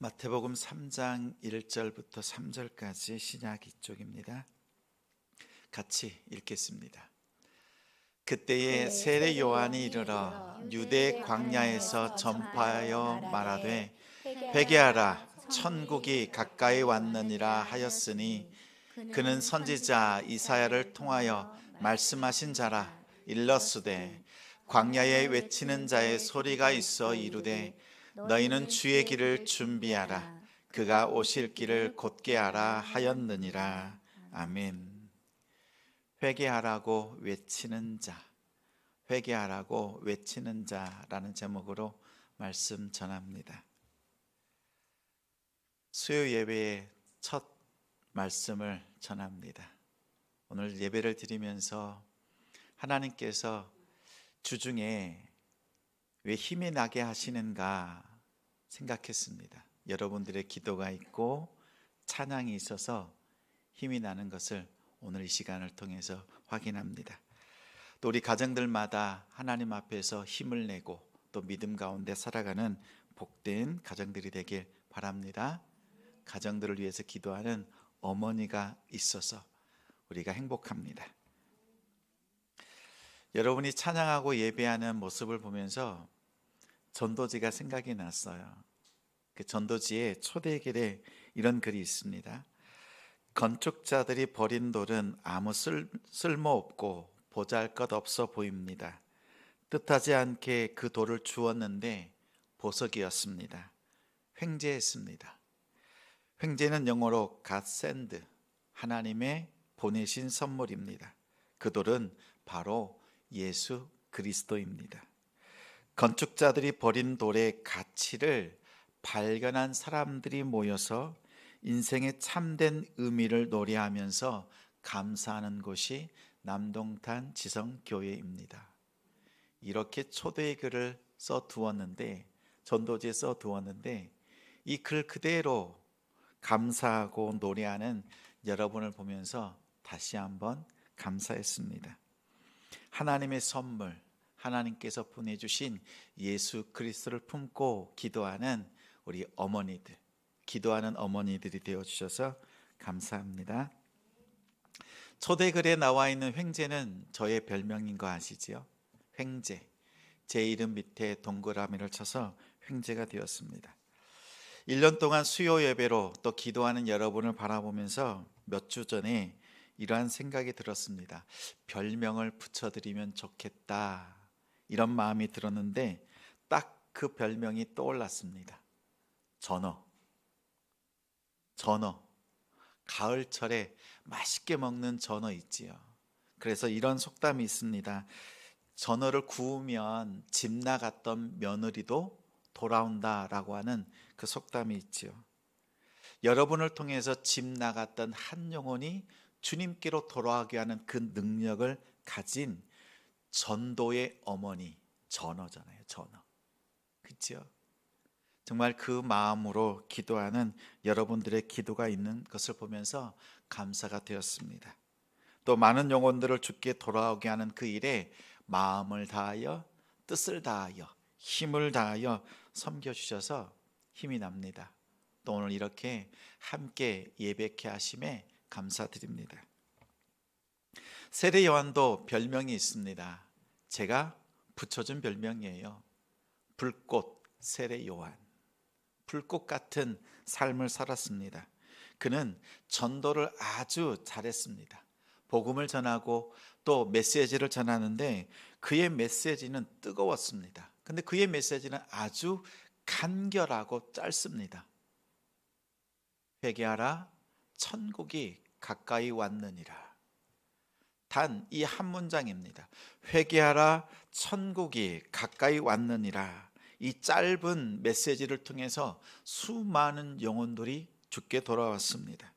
마태복음 3장 1절부터 3절까지 신약 이쪽입니다. 같이 읽겠습니다. 그때에 세례 요한이 이르러 유대 광야에서 전파하여 말하되 회개하라 천국이 가까이 왔느니라 하였으니 그는 선지자 이사야를 통하여 말씀하신 자라. 일렀으되 광야에 외치는 자의 소리가 있어 이르되 너희는 주의 길을 준비하라 그가 오실 길을 곧게 하라 하였느니라. 아멘. 회개하라고 외치는 자, 회개하라고 외치는 자라는 제목으로 말씀 전합니다. 수요 예배의 첫 말씀을 전합니다. 오늘 예배를 드리면서 하나님께서 주중에 왜 힘이 나게 하시는가 생각했습니다. 여러분들의 기도가 있고 찬양이 있어서 힘이 나는 것을 오늘 이 시간을 통해서 확인합니다. 또 우리 가정들마다 하나님 앞에서 힘을 내고 또 믿음 가운데 살아가는 복된 가정들이 되길 바랍니다. 가정들을 위해서 기도하는 어머니가 있어서 우리가 행복합니다. 여러분이 찬양하고 예배하는 모습을 보면서 전도지가 생각이 났어요. 그 전도지의 초대글에 이런 글이 있습니다. 건축자들이 버린 돌은 아무 쓸모없고 보잘것없어 보입니다. 뜻하지 않게 그 돌을 주었는데 보석이었습니다. 횡재했습니다. 횡재는 영어로 God send, 하나님의 보내신 선물입니다. 그 돌은 바로 예수 그리스도입니다. 건축자들이 버린 돌의 가치를 발견한 사람들이 모여서 인생의 참된 의미를 노래하면서 감사하는 곳이 남동탄 지성교회입니다. 이렇게 초대의 글을 써두었는데, 전도지에 써두었는데 이 글 그대로 감사하고 노래하는 여러분을 보면서 다시 한번 감사했습니다. 하나님의 선물, 하나님께서 보내주신 예수 그리스도를 품고 기도하는 우리 어머니들, 기도하는 어머니들이 되어주셔서 감사합니다. 초대글에 나와 있는 횡재는 저의 별명인 거 아시죠? 횡재, 제 이름 밑에 동그라미를 쳐서 횡재가 되었습니다. 1년 동안 수요 예배로 또 기도하는 여러분을 바라보면서 몇 주 전에 이러한 생각이 들었습니다. 별명을 붙여드리면 좋겠다, 이런 마음이 들었는데 딱 그 별명이 떠올랐습니다. 전어. 가을철에 맛있게 먹는 전어 있지요. 그래서 이런 속담이 있습니다. 전어를 구우면 집 나갔던 며느리도 돌아온다라고 하는 그 속담이 있지요. 여러분을 통해서 집 나갔던 한 영혼이 주님께로 돌아가게 하는 그 능력을 가진 전도의 어머니, 전어잖아요. 전어. 그렇죠? 정말 그 마음으로 기도하는 여러분들의 기도가 있는 것을 보면서 감사가 되었습니다. 또 많은 영혼들을 주께 돌아오게 하는 그 일에 마음을 다하여, 뜻을 다하여, 힘을 다하여 섬겨주셔서 힘이 납니다. 또 오늘 이렇게 함께 예배케 하심에 감사드립니다. 세례 요한도 별명이 있습니다. 제가 붙여준 별명이에요. 불꽃 세례 요한. 불꽃 같은 삶을 살았습니다. 그는 전도를 아주 잘했습니다. 복음을 전하고 또 메시지를 전하는데 그의 메시지는 뜨거웠습니다. 근데 그의 메시지는 아주 간결하고 짧습니다. 회개하라 천국이 가까이 왔느니라. 단 이 한 문장입니다. 회개하라 천국이 가까이 왔느니라. 이 짧은 메시지를 통해서 수많은 영혼들이 주께 돌아왔습니다.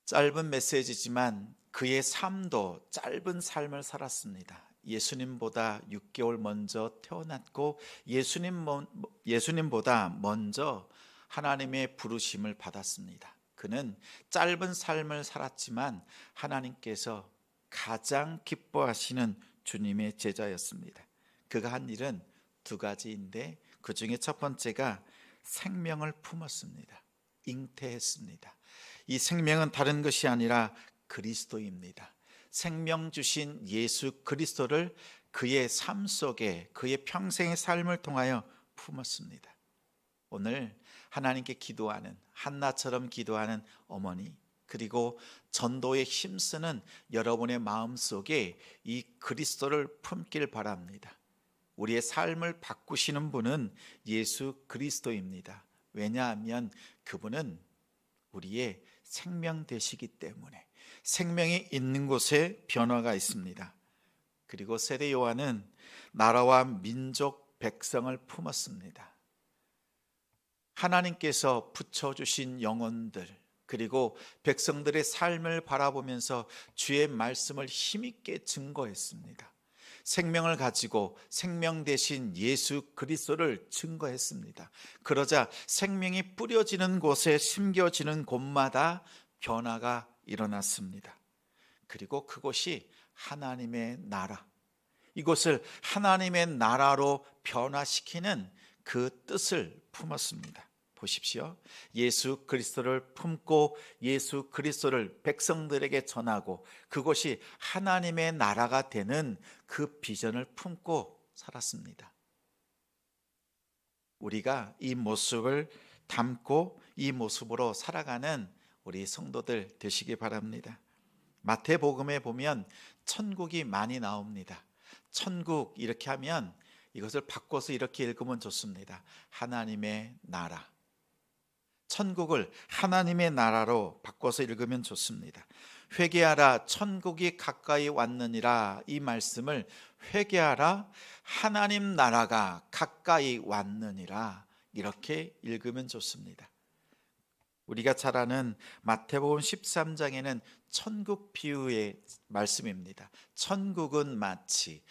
짧은 메시지지만 그의 삶도 짧은 삶을 살았습니다. 예수님보다 6개월 먼저 태어났고 예수님보다 먼저 하나님의 부르심을 받았습니다. 그는 짧은 삶을 살았지만 하나님께서 가장 기뻐하시는 주님의 제자였습니다. 그가 한 일은 두 가지인데 그 중에 첫 번째가 생명을 품었습니다. 잉태했습니다. 이 생명은 다른 것이 아니라 그리스도입니다. 생명 주신 예수 그리스도를 그의 삶 속에, 그의 평생의 삶을 통하여 품었습니다. 오늘 하나님께 기도하는, 한나처럼 기도하는 어머니, 그리고 전도에 힘쓰는 여러분의 마음 속에 이 그리스도를 품길 바랍니다. 우리의 삶을 바꾸시는 분은 예수 그리스도입니다. 왜냐하면 그분은 우리의 생명 되시기 때문에, 생명이 있는 곳에 변화가 있습니다. 그리고 세례 요한은 나라와 민족 백성을 품었습니다. 하나님께서 붙여주신 영혼들, 그리고 백성들의 삶을 바라보면서 주의 말씀을 힘있게 증거했습니다. 생명을 가지고 생명 대신 예수 그리스도를 증거했습니다. 그러자 생명이 뿌려지는 곳에, 심겨지는 곳마다 변화가 일어났습니다. 그리고 그곳이 하나님의 나라, 이곳을 하나님의 나라로 변화시키는 그 뜻을 품었습니다. 보십시오. 예수 그리스도를 품고 예수 그리스도를 백성들에게 전하고 그것이 하나님의 나라가 되는 그 비전을 품고 살았습니다. 우리가 이 모습을 담고 이 모습으로 살아가는 우리 성도들 되시기 바랍니다. 마태복음에 보면 천국이 많이 나옵니다. 천국 이렇게 하면 이것을 바꿔서 이렇게 읽으면 좋습니다. 하나님의 나라. 천국을 하나님의 나라로 바꿔서 읽으면 좋습니다. 회개하라 천국이 가까이 왔느니라, 이 말씀을 회개하라 하나님 나라가 가까이 왔느니라, 이렇게 읽으면 좋습니다. 우리가 잘 아는 마태복음 13장에는 천국 비유의 말씀입니다. 천국은 마치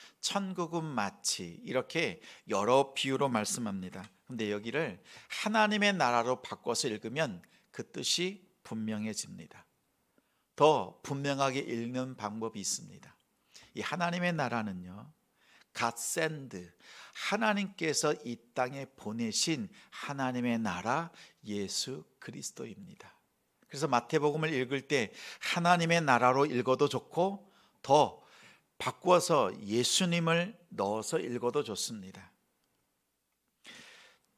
이렇게 여러 비유로 말씀합니다. 그런데 여기를 하나님의 나라로 바꿔서 읽으면 그 뜻이 분명해집니다. 더 분명하게 읽는 방법이 있습니다. 이 하나님의 나라는요, God send, 하나님께서 이 땅에 보내신 하나님의 나라 예수 그리스도입니다. 그래서 마태복음을 읽을 때 하나님의 나라로 읽어도 좋고 더 바꾸어서 예수님을 넣어서 읽어도 좋습니다.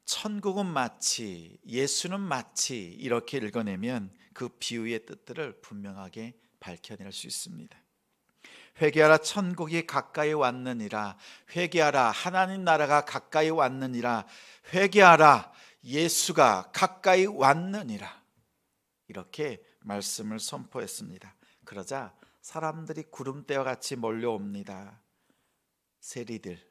천국은 마치, 예수는 마치 이렇게 읽어내면 그 비유의 뜻들을 분명하게 밝혀낼 수 있습니다. 회개하라 천국이 가까이 왔느니라, 회개하라 하나님 나라가 가까이 왔느니라, 회개하라 예수가 가까이 왔느니라, 이렇게 말씀을 선포했습니다. 그러자 사람들이 구름대와 같이 몰려옵니다. 세리들,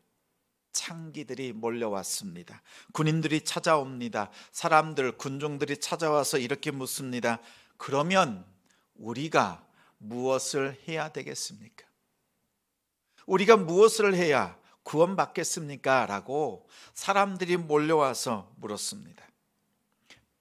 창기들이 몰려왔습니다. 군인들이 찾아옵니다. 사람들, 군중들이 찾아와서 이렇게 묻습니다. 그러면 우리가 무엇을 해야 되겠습니까? 우리가 무엇을 해야 구원받겠습니까? 라고 사람들이 몰려와서 물었습니다.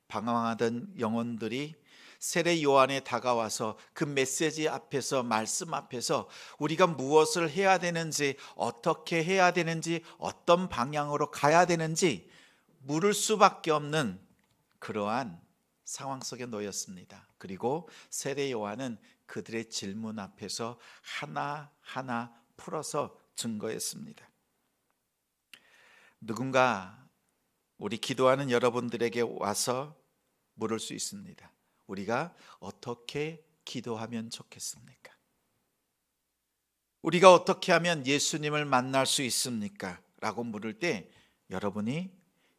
방황하던 영혼들이 세례 요한에 다가와서 그 메시지 앞에서, 말씀 앞에서 우리가 무엇을 해야 되는지, 어떻게 해야 되는지, 어떤 방향으로 가야 되는지 물을 수밖에 없는 그러한 상황 속에 놓였습니다. 그리고 세례 요한은 그들의 질문 앞에서 하나하나 풀어서 증거했습니다. 누군가 우리 기도하는 여러분들에게 와서 물을 수 있습니다. 우리가 어떻게 기도하면 좋겠습니까? 우리가 어떻게 하면 예수님을 만날 수 있습니까? 라고 물을 때 여러분이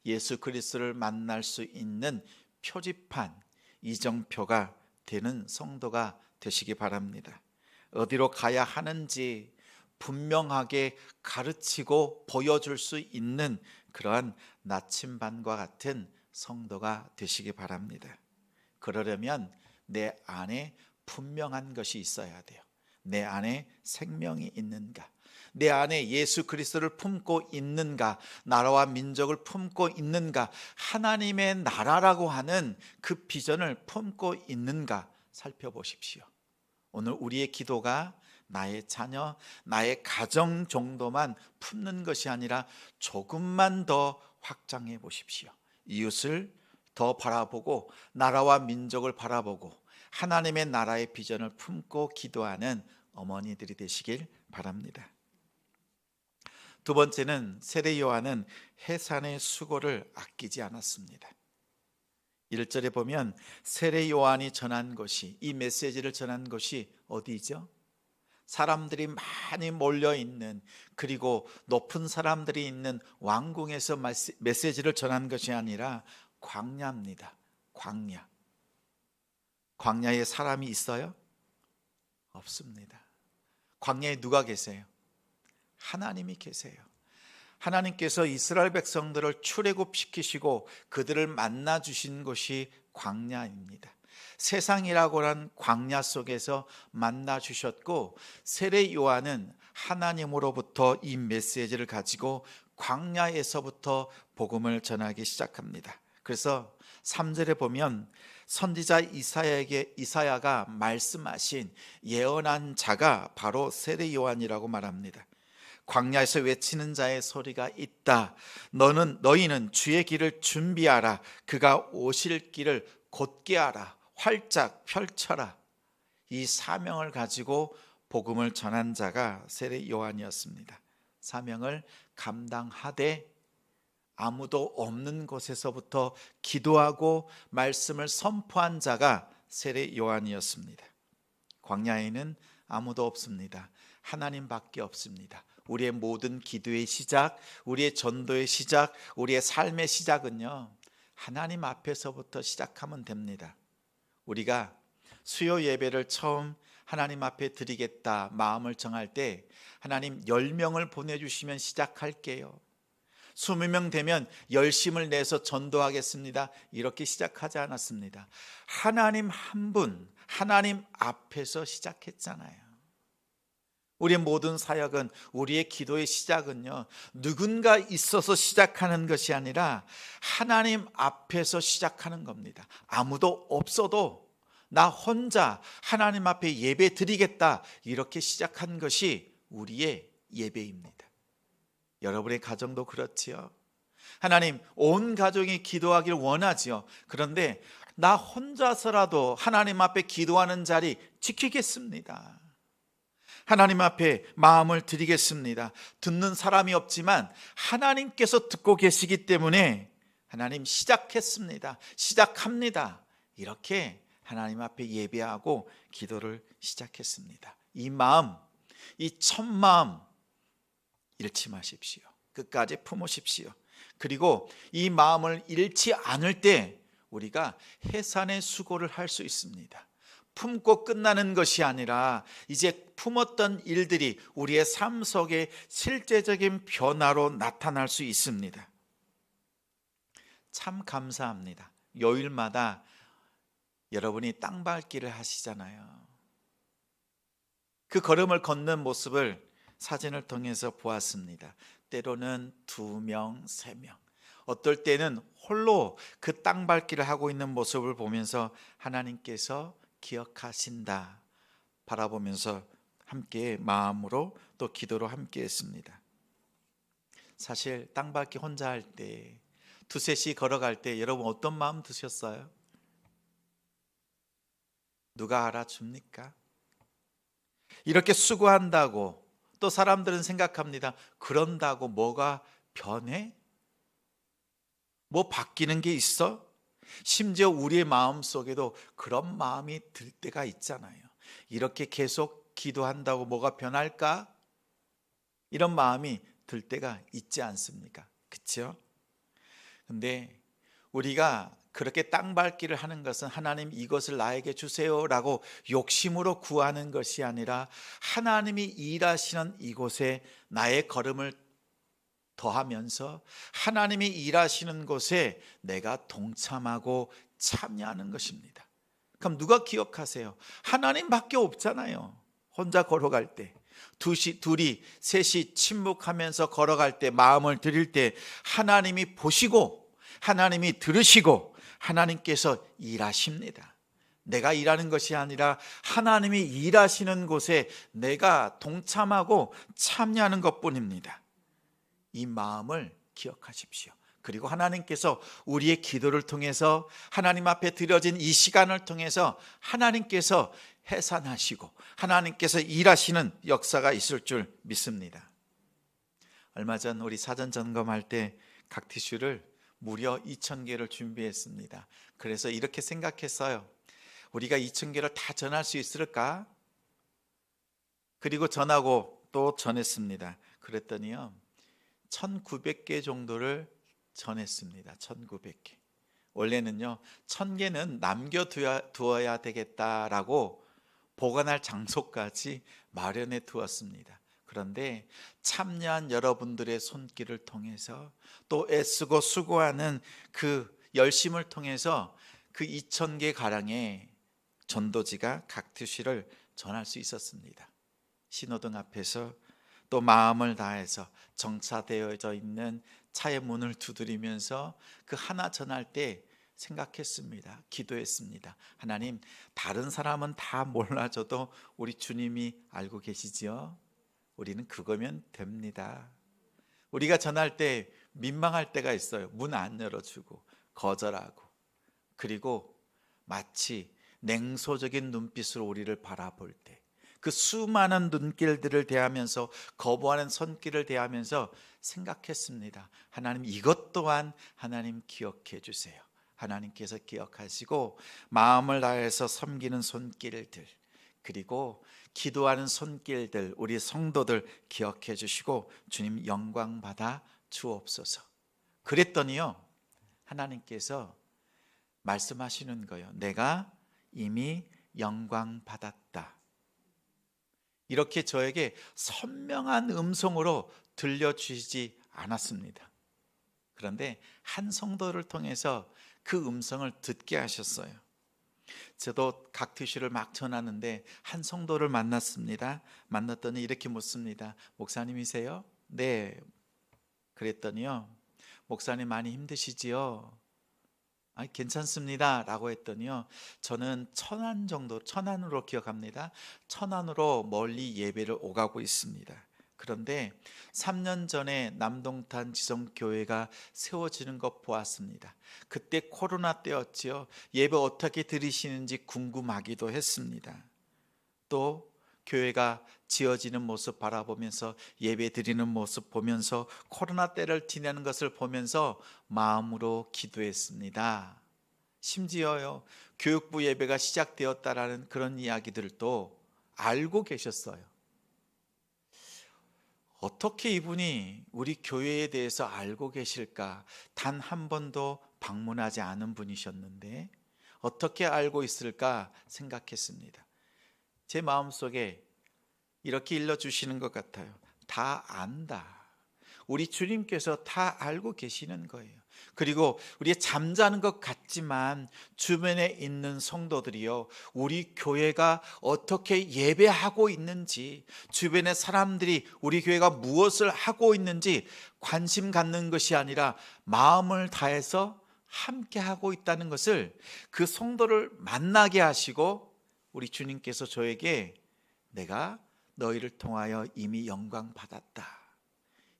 예수 그리스도를 만날 수 있는 표지판, 이정표가 되는 성도가 되시기 바랍니다. 어디로 가야 하는지 분명하게 가르치고 보여줄 수 있는 그러한 나침반과 같은 성도가 되시기 바랍니다. 그러려면 내 안에 분명한 것이 있어야 돼요. 내 안에 생명이 있는가? 내 안에 예수 그리스도를 품고 있는가? 나라와 민족을 품고 있는가? 하나님의 나라라고 하는 그 비전을 품고 있는가? 살펴보십시오. 오늘 우리의 기도가 나의 자녀, 나의 가정 정도만 품는 것이 아니라 조금만 더 확장해 보십시오. 이웃을 더 바라보고 나라와 민족을 바라보고 하나님의 나라의 비전을 품고 기도하는 어머니들이 되시길 바랍니다. 두 번째는 세례 요한은 해산의 수고를 아끼지 않았습니다. 1절에 보면 세례 요한이 전한 것이, 이 메시지를 전한 것이 어디죠? 사람들이 많이 몰려있는, 그리고 높은 사람들이 있는 왕궁에서 메시지를 전한 것이 아니라 광야입니다. 광야. 광야에 사람이 있어요? 없습니다. 광야에 누가 계세요? 하나님이 계세요. 하나님께서 이스라엘 백성들을 출애굽시키시고 그들을 만나 주신 곳이 광야입니다. 세상이라고 하는 광야 속에서 만나 주셨고, 세례 요한은 하나님으로부터 이 메시지를 가지고 광야에서부터 복음을 전하기 시작합니다. 그래서 3절에 보면 선지자 이사야가 말씀하신 예언한 자가 바로 세례 요한이라고 말합니다. 광야에서 외치는 자의 소리가 있다. 너희는 주의 길을 준비하라. 그가 오실 길을 곧게 하라. 활짝 펼쳐라. 이 사명을 가지고 복음을 전한 자가 세례 요한이었습니다. 사명을 감당하되 아무도 없는 곳에서부터 기도하고 말씀을 선포한 자가 세례 요한이었습니다. 광야에는 아무도 없습니다. 하나님밖에 없습니다. 우리의 모든 기도의 시작, 우리의 전도의 시작, 우리의 삶의 시작은요, 하나님 앞에서부터 시작하면 됩니다. 우리가 수요 예배를 처음 하나님 앞에 드리겠다 마음을 정할 때 하나님 10명을 보내주시면 시작할게요, 20명 되면 열심을 내서 전도하겠습니다, 이렇게 시작하지 않았습니다. 하나님 한 분, 하나님 앞에서 시작했잖아요. 우리의 모든 사역은, 우리의 기도의 시작은요, 누군가 있어서 시작하는 것이 아니라 하나님 앞에서 시작하는 겁니다. 아무도 없어도 나 혼자 하나님 앞에 예배 드리겠다, 이렇게 시작한 것이 우리의 예배입니다. 여러분의 가정도 그렇지요. 하나님, 온 가족이 기도하길 원하지요. 그런데 나 혼자서라도 하나님 앞에 기도하는 자리 지키겠습니다. 하나님 앞에 마음을 드리겠습니다. 듣는 사람이 없지만 하나님께서 듣고 계시기 때문에 하나님 시작했습니다, 시작합니다, 이렇게 하나님 앞에 예배하고 기도를 시작했습니다. 이 마음, 이 첫 마음 잃지 마십시오. 끝까지 품으십시오. 그리고 이 마음을 잃지 않을 때 우리가 해산의 수고를 할 수 있습니다. 품고 끝나는 것이 아니라 이제 품었던 일들이 우리의 삶 속에 실제적인 변화로 나타날 수 있습니다. 참 감사합니다. 요일마다 여러분이 땅밟기를 하시잖아요. 그 걸음을 걷는 모습을 사진을 통해서 보았습니다. 때로는 2명, 3명, 어떨 때는 홀로 그 땅밟기를 하고 있는 모습을 보면서 하나님께서 기억하신다 바라보면서 함께 마음으로 또 기도로 함께 했습니다. 사실 땅밟기 혼자 할 때, 2-3시 걸어갈 때 여러분 어떤 마음 드셨어요? 누가 알아줍니까? 이렇게 수고한다고 또 사람들은 생각합니다. 그런다고 뭐가 변해? 뭐 바뀌는 게 있어? 심지어 우리의 마음 속에도 그런 마음이 들 때가 있잖아요. 이렇게 계속 기도한다고 뭐가 변할까? 이런 마음이 들 때가 있지 않습니까? 그렇죠? 근데 우리가 그렇게 땅밟기를 하는 것은 하나님 이것을 나에게 주세요라고 욕심으로 구하는 것이 아니라 하나님이 일하시는 이곳에 나의 걸음을 더하면서 하나님이 일하시는 곳에 내가 동참하고 참여하는 것입니다. 그럼 누가 기억하세요? 하나님밖에 없잖아요. 혼자 걸어갈 때, 둘이 셋이 침묵하면서 걸어갈 때, 마음을 드릴 때 하나님이 보시고 하나님이 들으시고 하나님께서 일하십니다. 내가 일하는 것이 아니라 하나님이 일하시는 곳에 내가 동참하고 참여하는 것뿐입니다. 이 마음을 기억하십시오. 그리고 하나님께서 우리의 기도를 통해서, 하나님 앞에 드려진 이 시간을 통해서 하나님께서 해산하시고 하나님께서 일하시는 역사가 있을 줄 믿습니다. 얼마 전 우리 사전 점검할 때 각 티슈를 무려 2,000개를 준비했습니다. 그래서 이렇게 생각했어요. 우리가 2,000개를 다 전할 수 있을까? 그리고 전하고 또 전했습니다. 그랬더니요, 1,900개 정도를 전했습니다. 1,900개. 원래는요, 1,000개는 남겨두어야 되겠다라고 보관할 장소까지 마련해 두었습니다. 그런데 참여한 여러분들의 손길을 통해서, 또 애쓰고 수고하는 그 열심을 통해서 그 2,000개 가량의 전도지가 각 티슈를 전할 수 있었습니다. 신호등 앞에서 또 마음을 다해서 정차되어져 있는 차의 문을 두드리면서 그 하나 전할 때 생각했습니다. 기도했습니다. 하나님, 다른 사람은 다 몰라줘도 우리 주님이 알고 계시지요? 우리는 그거면 됩니다. 우리가 전할 때 민망할 때가 있어요. 문 안 열어주고 거절하고, 그리고 마치 냉소적인 눈빛으로 우리를 바라볼 때, 그 수많은 눈길들을 대하면서, 거부하는 손길을 대하면서 생각했습니다. 하나님, 이것 또한 하나님 기억해 주세요. 하나님께서 기억하시고 마음을 다해서 섬기는 손길들, 그리고 기도하는 손길들, 우리 성도들 기억해 주시고 주님 영광 받아 주옵소서. 그랬더니요, 하나님께서 말씀하시는 거예요. 내가 이미 영광 받았다. 이렇게 저에게 선명한 음성으로 들려주시지 않았습니다. 그런데 한 성도를 통해서 그 음성을 듣게 하셨어요. 저도 각 티슈를 막 전하는데 한 성도를 만났습니다. 만났더니 이렇게 묻습니다. 목사님이세요? 네. 그랬더니요, 목사님 많이 힘드시지요? 아니, 괜찮습니다 라고 했더니요, 저는 천안으로 기억합니다. 천안으로 멀리 예배를 오가고 있습니다. 그런데 3년 전에 남동탄 지성교회가 세워지는 것 보았습니다. 그때 코로나 때였지요. 예배 어떻게 드리시는지 궁금하기도 했습니다. 또 교회가 지어지는 모습 바라보면서, 예배 드리는 모습 보면서, 코로나 때를 지내는 것을 보면서 마음으로 기도했습니다. 심지어요, 교육부 예배가 시작되었다라는 그런 이야기들도 알고 계셨어요. 어떻게 이분이 우리 교회에 대해서 알고 계실까? 단 한 번도 방문하지 않은 분이셨는데 어떻게 알고 있을까 생각했습니다. 제 마음속에 이렇게 일러주시는 것 같아요. 다 안다. 우리 주님께서 다 알고 계시는 거예요. 그리고 우리의 잠자는 것 같지만 주변에 있는 성도들이요, 우리 교회가 어떻게 예배하고 있는지, 주변의 사람들이 우리 교회가 무엇을 하고 있는지 관심 갖는 것이 아니라 마음을 다해서 함께 하고 있다는 것을, 그 성도를 만나게 하시고 우리 주님께서 저에게 내가 너희를 통하여 이미 영광 받았다,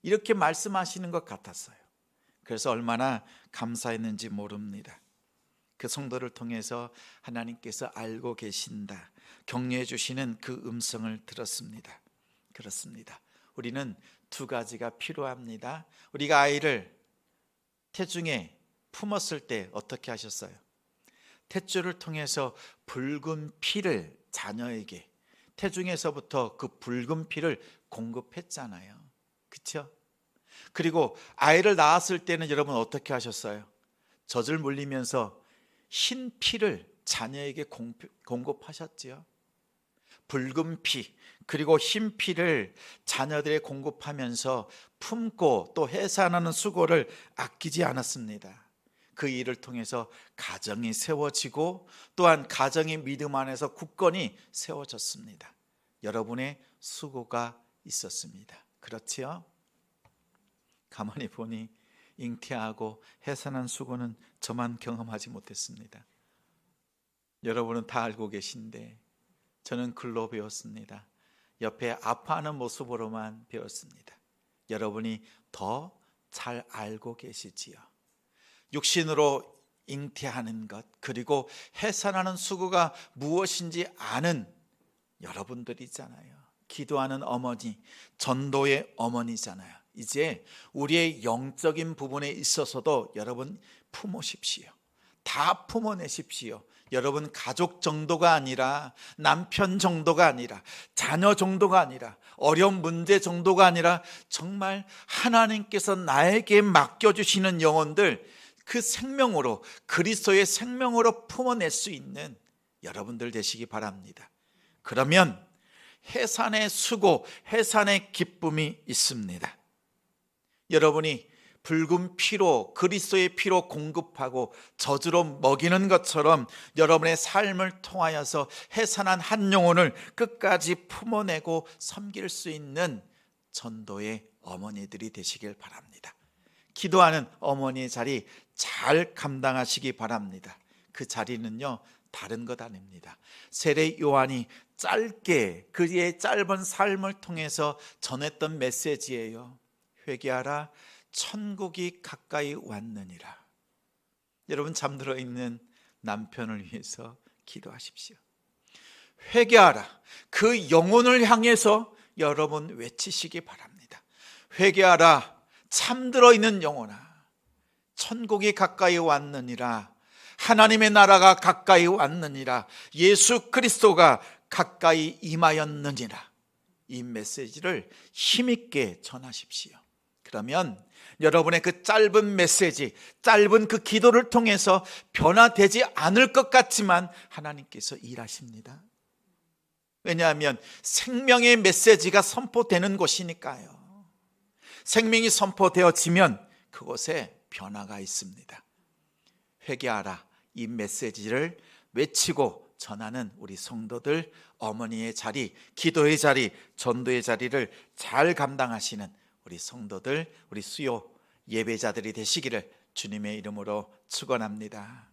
이렇게 말씀하시는 것 같았어요. 그래서 얼마나 감사했는지 모릅니다. 그 성도를 통해서 하나님께서 알고 계신다, 격려해 주시는 그 음성을 들었습니다. 그렇습니다. 우리는 두 가지가 필요합니다. 우리가 아이를 태중에 품었을 때 어떻게 하셨어요? 탯줄을 통해서 붉은 피를 자녀에게, 태중에서부터 그 붉은 피를 공급했잖아요. 그렇죠? 그리고 아이를 낳았을 때는 여러분 어떻게 하셨어요? 젖을 물리면서 흰 피를 자녀에게 공급하셨지요. 붉은 피, 그리고 흰 피를 자녀들에게 공급하면서 품고 또 해산하는 수고를 아끼지 않았습니다. 그 일을 통해서 가정이 세워지고 또한 가정의 믿음 안에서 굳건히 세워졌습니다. 여러분의 수고가 있었습니다. 그렇지요? 가만히 보니 잉태하고 해산한 수고는 저만 경험하지 못했습니다. 여러분은 다 알고 계신데 저는 글로 배웠습니다. 옆에 아파하는 모습으로만 배웠습니다. 여러분이 더 잘 알고 계시지요. 육신으로 잉태하는 것, 그리고 해산하는 수고가 무엇인지 아는 여러분들이잖아요. 기도하는 어머니, 전도의 어머니잖아요. 이제 우리의 영적인 부분에 있어서도 여러분 품으십시오. 다 품어내십시오. 여러분 가족 정도가 아니라, 남편 정도가 아니라, 자녀 정도가 아니라, 어려운 문제 정도가 아니라 정말 하나님께서 나에게 맡겨주시는 영혼들, 그 생명으로, 그리스도의 생명으로 품어낼 수 있는 여러분들 되시기 바랍니다. 그러면 해산의 수고, 해산의 기쁨이 있습니다. 여러분이 붉은 피로, 그리스도의 피로 공급하고 저주로 먹이는 것처럼 여러분의 삶을 통하여서 해산한 한 영혼을 끝까지 품어내고 섬길 수 있는 전도의 어머니들이 되시길 바랍니다. 기도하는 어머니의 자리 잘 감당하시기 바랍니다. 그 자리는요, 다른 것 아닙니다. 세례 요한이 짧게 그의 짧은 삶을 통해서 전했던 메시지예요. 회개하라, 천국이 가까이 왔느니라. 여러분 잠들어 있는 남편을 위해서 기도하십시오. 회개하라, 그 영혼을 향해서 여러분 외치시기 바랍니다. 회개하라, 잠들어 있는 영혼아, 천국이 가까이 왔느니라. 하나님의 나라가 가까이 왔느니라. 예수 그리스도가 가까이 임하였느니라. 이 메시지를 힘있게 전하십시오. 그러면 여러분의 그 짧은 메시지, 짧은 그 기도를 통해서 변화되지 않을 것 같지만 하나님께서 일하십니다. 왜냐하면 생명의 메시지가 선포되는 곳이니까요. 생명이 선포되어지면 그곳에 변화가 있습니다. 회개하라, 이 메시지를 외치고 전하는 우리 성도들, 어머니의 자리, 기도의 자리, 전도의 자리를 잘 감당하시는 우리 성도들, 우리 수요 예배자들이 되시기를 주님의 이름으로 축원합니다.